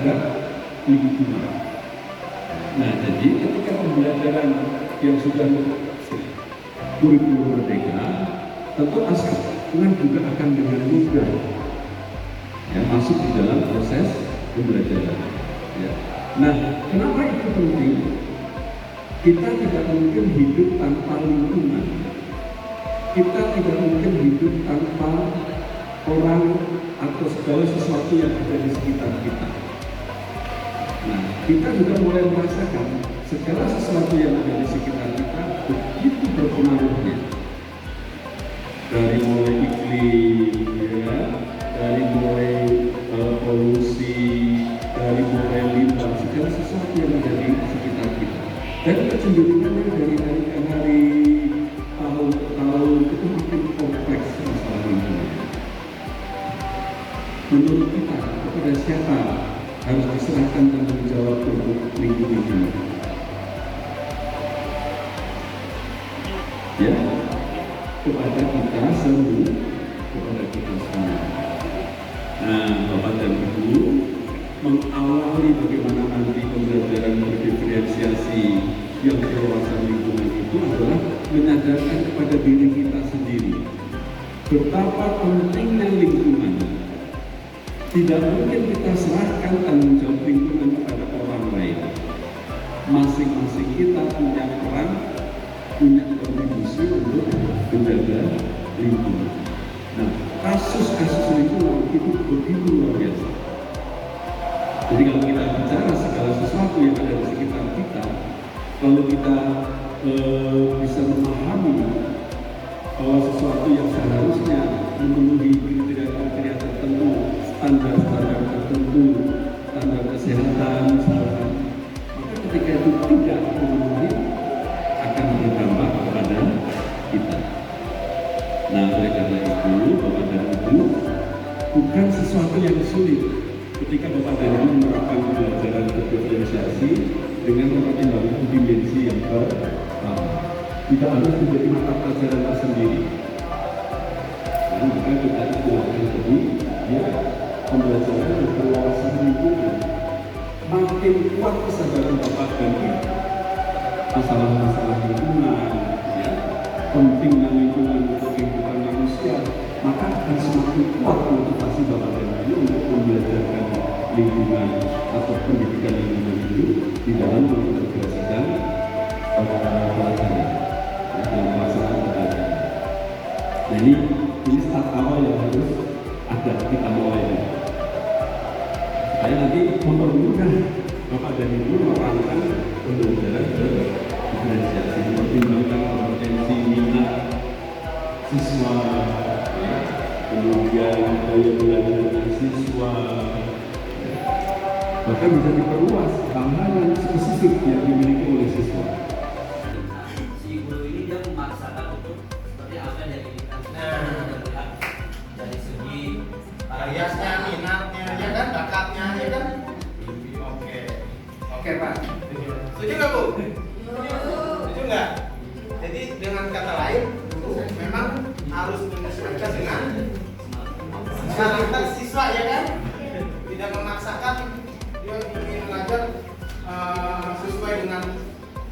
terhadap lingkungan. Nah, jadi ketika pembelajaran yang sudah kurikulum merdeka, tentu anak juga akan dengan mudah masuk di dalam proses pembelajaran. Ya. Nah, kenapa itu penting? Kita tidak mungkin hidup tanpa lingkungan. Kita tidak mungkin hidup tanpa orang atau segala sesuatu yang ada di sekitar kita. Nah, kita juga mulai merasakan segala sesuatu yang ada di sekitar kita begitu berpengaruhnya. Dari mulai iklim, ya, dari mulai polusi, dari mulai limbah, segala sesuatu yang ada di sekitar kita. Dan kecenderungannya dari hari ke hari, tahun ke tahun itu makin kompleks masalah lingkungan. Menurut kita, kepada siapa harus diserahkan tanggung jawab untuk lingkungan ini? Ya, kepada kita semua, kepada kita semua. Nah, Bapak dan Ibu, mengawali bagaimana nanti pembelajaran berdiferensiasi yang berwawasan lingkungan itu adalah menyadarkan kepada diri kita sendiri betapa pentingnya lingkungan. Tidak mungkin kita serahkan tanggung jawab lingkungan kepada orang lain. Masing-masing kita punya peran, punya kontribusi untuk menjaga lingkungan. Nah, kasus-kasus lingkungan itu begitu luar biasa. Jadi kalau kita bicara segala sesuatu yang ada di sekitar kita, kalau kita bisa memahami bahwa sesuatu yang seharusnya memenuhi kriteria-kriteria tertentu, standar-standar tertentu, standar kesehatan misalkan, maka ketika itu tidak memenuhi akan berdampak kepada kita. Nah, oleh karena itu, Bapak dan Ibu, bukan sesuatu yang sulit ketika Bapak dan Ibu menerapkan pembelajaran berdiferensiasi dengan mempertimbangkan dimensi yang pertama. Tidak harus menjadi mata pelajaran tersendiri. Nah, maka kita istilahkan tadi, ya, pembelajaran berwawasan lingkungan. Makin kuat kesadaran Bapak dan Ibu masalah-masalah lingkungan, ya, pentingnya lingkungan untuk kehidupan manusia, maka akan semakin kuat motivasi Bapak dan Ibu untuk membelajarkan lingkungan atau pendidikan lingkungan itu di dalam mengintegrasikan pelajaran, ya, dalam pelaksanaan pelajaran. Nah, ini start awal yang harus ada kita mulai. Saya nanti mempermudah Bapak dan Ibu merancang pembelajaran berdiferensiasi, mempertimbangkan kompetensi minat siswa, ya, kemudian daya belajar siswa, ya, bahkan bisa diperluas hal-hal yang spesifik yang dimiliki oleh siswa. Si guru ini dia memaksakan untuk seperti apa yang diinginkan. Nah, dari segi biasnya, minatnya, ya kan, bakatnya, ya kan. Oke Pak, setuju nggak Bu? Setuju nggak? Jadi dengan kata lain, guru memang harus menyesuaikan dengan karakter siswa, ya kan? Tidak memaksakan dia ingin mengajar sesuai dengan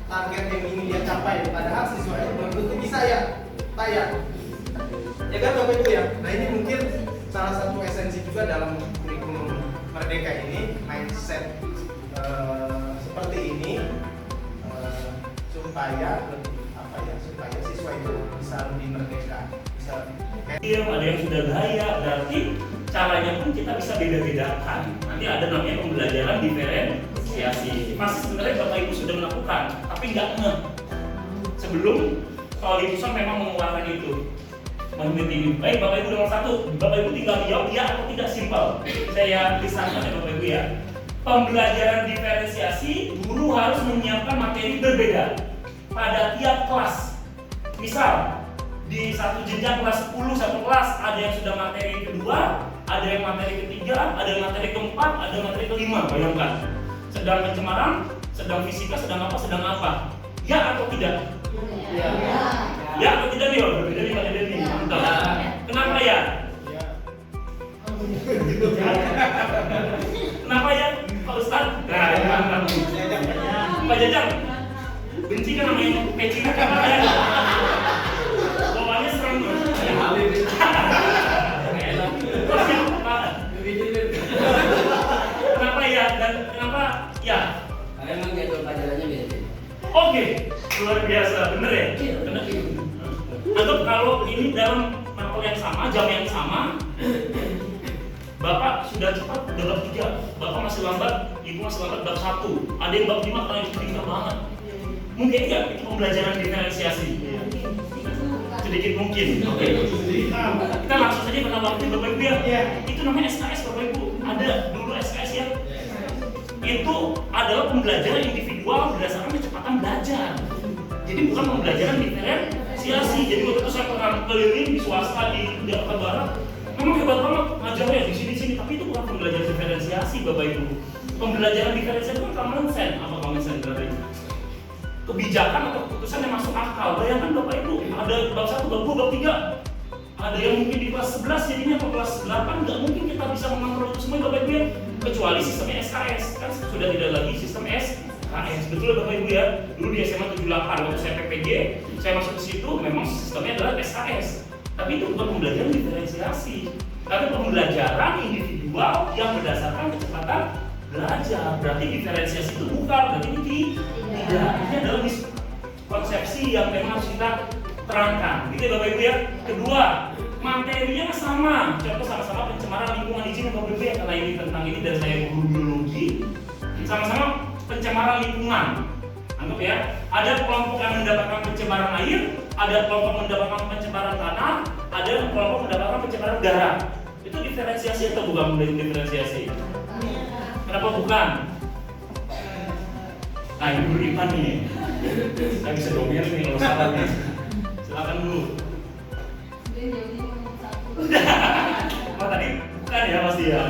target yang ingin dia capai. Padahal siswa itu belum tentu bisa, ya Pak, ya. Ya kan Bapak Ibu, ya. Nah, ini mungkin salah satu esensi juga dalam kurikulum Merdeka ini, mindset seperti ini, supaya siswa itu bisa lebih merdeka, bisa ada yang sudah gaya, berarti caranya pun kita bisa beda-bedakan. Nanti ada namanya pembelajaran diferensiasi. Pasti sebenarnya Bapak Ibu sudah melakukan, tapi nggak ngeh. Sebelum soal Pusat memang mengeluarkan itu. Menit ini, baik Bapak Ibu nomor 1, Bapak Ibu tinggal jawab ya atau tidak, simpel. Saya tuliskan ya Bapak Ibu ya. Pembelajaran diferensiasi, guru harus menyiapkan materi berbeda pada tiap kelas. Misal, di satu jenjang kelas 10, satu kelas ada yang sudah materi kedua, ada yang materi ketiga, ada yang materi keempat, ada yang materi kelima. Bayangkan, sedang pencemaran, sedang fisika, sedang apa? Ya atau tidak? ya. Ya atau tidak nih? Berbeda nih Pak Deddy. Mantap. Kenapa ya? Kenapa ya? Ustaz. Nah, gimana? Pak Jajang, benci kan namanya pecinya kan ya? Bawaannya serem tuh. Ya, Habib. Terus yang kenapa ya dan kenapa ya? Karena emang jadwal pelajarannya beda. Oke, luar biasa, bener ya? Iya, Bener. Anggap kalau ini dalam mapel yang sama, jam yang sama, Bapak sudah cepat udah bab 3, Bapak masih lambat, Ibu masih lambat bab 1, ada yang bab 5 karena itu pintar banget. Mungkin nggak itu pembelajaran diferensiasi? Sedikit mungkin. Oke. Kita langsung saja karena waktu Bapak Ibu ya. Itu namanya SKS Bapak Ibu. Ada dulu SKS ya. Itu adalah pembelajaran individual berdasarkan kecepatan belajar. Jadi bukan pembelajaran diferensiasi. Jadi waktu itu saya pernah keliling di swasta di Jakarta Barat. Memang hebat banget ngajarnya di sini, tapi itu bukan pembelajaran diferensiasi Bapak Ibu. Pembelajaran diferensiasi itu kan common sense. Apa common sense berarti? Kebijakan atau keputusan yang masuk akal. Bayangkan Bapak Ibu, ada bab 1, bab 2, bab 3. Ada yang mungkin di kelas 11 jadinya atau kelas 8, nggak mungkin kita bisa mengontrol itu semua Bapak Ibu ya. Kecuali sistemnya SKS, kan sudah tidak lagi sistem SKS. Betul Bapak Ibu ya. Dulu di SMA 78 waktu saya PPG, saya masuk ke situ memang sistemnya adalah SKS. Tapi itu bukan pembelajaran diferensiasi, tapi pembelajaran individual yang berdasarkan kecepatan belajar. Berarti diferensiasi itu bukan, berarti ini tidak. Ini adalah konsepsi yang memang harus kita terangkan. Gitu ya Bapak Ibu ya. Kedua, materinya sama. Contoh sama-sama pencemaran lingkungan di sini Bapak Ibu ya, karena ini tentang ini dan saya guru biologi. Sama-sama pencemaran lingkungan. Anggap ya, ada kelompok yang mendapatkan pencemaran air, ada kelompok mendapatkan pencemaran tanah, ada kelompok mendapatkan pencemaran udara. Itu diferensiasi atau bukan diferensiasi? Kenapa bukan? Nah ini guru IPA nih, saya bisa dominan nih kalau salah nih. Silakan dulu. Oh tadi bukan ya pasti ya.